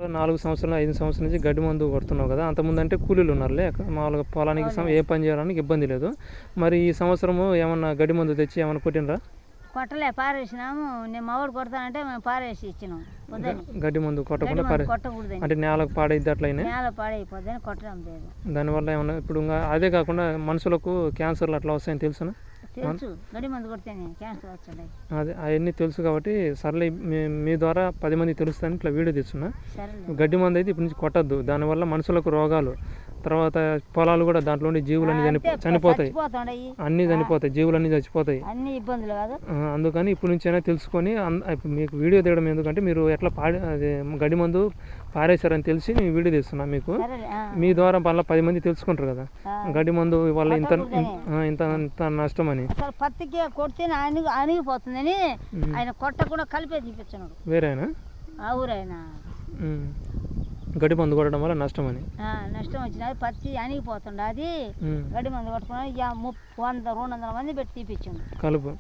4 సంవత్సరాలు 5 సంవత్సరాల నుంచి గడ్డి మందు కొడుతున్నావు కదా, అంతకుముందు అంటే కూలీలు ఉన్నారులే మామూలుగా పొలానికి ఏ పని చేయడానికి ఇబ్బంది లేదు. మరి ఈ సంవత్సరము ఏమన్నా గడ్డి మందు తెచ్చి ఏమన్నా కొట్టినరా? కొట్టలే, పారేసినాము. నేను మావాడు కొడతానంటే మేము పారేసి ఇచ్చినాం. గడ్డి మందు కొట్టకుండా కొట్టకూడదు అంటే నేలకు పాడైద్ది అట్లయినా నేల పాడైపోద్దని కొట్టడం లేదు. దానివల్ల ఏమన్నా ఇప్పుడు అదే కాకుండా మనుషులకు క్యాన్సర్లు అట్లా వస్తాయని తెలుసునా? తెలుసు, గడ్డి మందు కొడితేనే క్యాన్సర్ వచ్చాయి. అదే అవన్నీ తెలుసు కాబట్టి సర్లే మీ ద్వారా 10 మంది తెలుస్తాను ఇట్లా వీడియో తెచ్చున్నా. గడ్డి మందు అయితే ఇప్పటి నుంచి కొట్టద్దు, దానివల్ల మనుషులకు రోగాలు, తర్వాత పొలాలు కూడా దాంట్లో జీవులన్నీ చనిపోతాయి, అన్నీ చనిపోతాయి, జీవులన్నీ చచ్చిపోతాయి, అన్ని ఇబ్బందులు కాదు. అందుకని ఇప్పటి నుంచైనా తెలుసుకొని మీకు వీడియో తీయడం ఎందుకంటే మీరు ఎట్లా అదే గడ్డి మందు పారేశారని తెలిసి నేను వీడియో తీస్తున్నా మీకు. మీ ద్వారా మళ్ళీ 10 మంది తెలుసుకుంటారు కదా గడ్డి మందు వల్ల ఇంత ఇంత ఇంత నష్టం అని. పత్తికి కొడితే అణిగిపోతుందని ఆయన కొట్టకుండా కలిపే చూపించాడు. వేరేనా ఆ ఊరైనా గడ్డి మందు కొట్టడం వల్ల నష్టం అని. నష్టం వచ్చినది, పత్తి అణిగిపోతుండే. అది గడ్డి మందు కొట్టుకుని 100-200 మంది పెట్టి తీపిచ్చిండు. కలుపు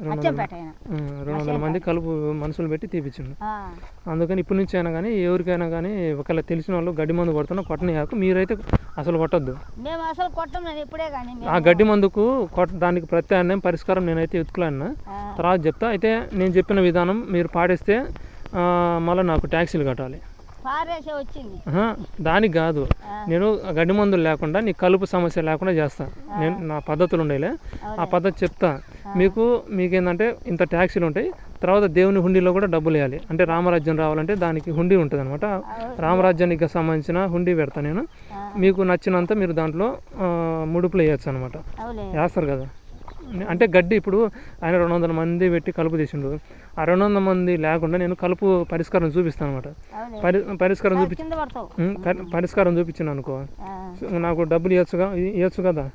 200 మంది కలుపు మనుషులు పెట్టి తీపిచ్చిండు. అందుకని ఇప్పటి నుంచి అయినా కానీ ఎవరికైనా కానీ ఒకవేళ తెలిసిన వాళ్ళు గడ్డి మందు కొడుతున్నా కొట్టని కాక మీరైతే అసలు కొట్టద్దు. మేము అసలు కొట్టం, నేను ఇప్పుడే కానీ ఆ గడ్డి మందుకు దానికి ప్రత్యామ్నాయం పరిష్కారం నేనైతే వెతుకులాడినా, తర్వాత చెప్తా. అయితే నేను చెప్పిన విధానం మీరు పాటిస్తే మళ్ళీ నాకు ట్యాక్సీలు కట్టాలి. వచ్చింది దానికి కాదు, నేను గడ్డి మందులు లేకుండా నీ కలుపు సమస్య లేకుండా చేస్తాను. నేను నా పద్ధతులు ఉండేలే, ఆ పద్ధతి చెప్తా మీకేంటంటే ఇంత ట్యాక్సీలు ఉంటాయి. తర్వాత దేవుని హుండీలో కూడా డబ్బులు వేయాలి. అంటే రామరాజ్యం రావాలంటే దానికి హుండీ ఉంటుంది అనమాట. రామరాజ్యానికి సంబంధించిన హుండీ పెడతా నేను. మీకు నచ్చినంత మీరు దాంట్లో ముడుపులు వేయచ్చు అనమాట. వేస్తారు కదా. అంటే గడ్డి ఇప్పుడు ఆయన 200 మంది పెట్టి కలుపు తీసిండు, ఆ 200 మంది లేకుండా నేను కలుపు పరిష్కారం చూపిస్తాను అనమాట. పరిష్కారం చూపించాను అనుకో, నాకు డబ్బులు ఇవ్వచ్చు కదా.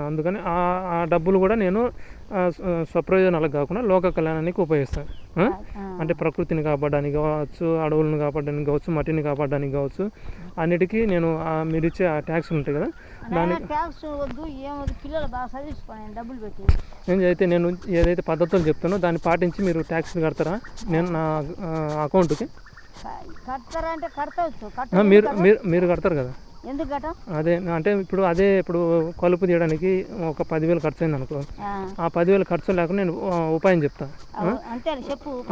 అందుకని ఆ డబ్బులు కూడా నేను స్వప్రయోజనాలకు కాకుండా లోక కళ్యాణానికి ఉపయోగిస్తాను. అంటే ప్రకృతిని కాపాడడానికి కావచ్చు, అడవులను కాపాడడానికి కావచ్చు, మట్టిని కాపాడడానికి కావచ్చు, అన్నిటికీ నేను మీరు ఇచ్చే ఆ ట్యాక్స్ ఉంటాయి కదా దానికి నేను ఏదైతే పద్ధతులు చెప్తానో దాన్ని పాటించి మీరు ట్యాక్స్ కడతారా నేను నా అకౌంట్కి? మీరు కడతారు కదా. అదే అంటే ఇప్పుడు కలుపు తీయడానికి ఒక 10,000 ఖర్చు అయింది అనుకో, ఆ 10,000 ఖర్చు లేకుండా నేను ఉపాయం చెప్తా.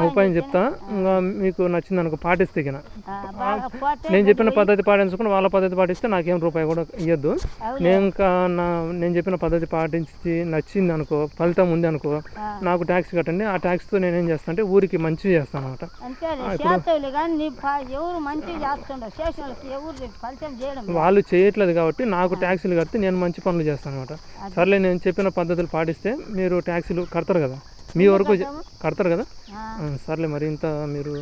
ఉపాయం చెప్తా, ఇంకా మీకు నచ్చింది అనుకో పాటిస్తే కినా. నేను చెప్పిన పద్ధతి పాటించుకుని వాళ్ళ పద్ధతి పాటిస్తే నాకేం రూపాయి కూడా ఇవ్వద్దు. నేను చెప్పిన పద్ధతి పాటించి నచ్చింది అనుకో, ఫలితం ఉంది అనుకో, నాకు ట్యాక్స్ కట్టండి. ఆ ట్యాక్స్తో నేను ఏం చేస్తాను అంటే ఊరికి మంచి చేస్తాను అనమాట. వాళ్ళు చేయట్లేదు కాబట్టి నాకు ట్యాక్సీలు కడితే నేను మంచి పనులు చేస్తాను అనమాట. సర్లే, నేను చెప్పిన పద్ధతులు పాటిస్తే మీరు ట్యాక్సీలు కడతారు కదా, మీ వరకు కడతారు కదా. సర్లే, మరి మీరు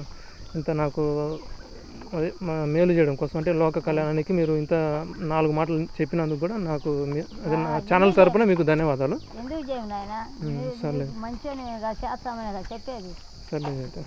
ఇంత నాకు అదే మేలు చేయడం కోసం అంటే లోక కళ్యాణానికి మీరు ఇంత 4 మాటలు చెప్పినందుకు కూడా నాకు అదే నా ఛానల్ తరపున మీకు ధన్యవాదాలు. సర్లే, సర్లే అయితే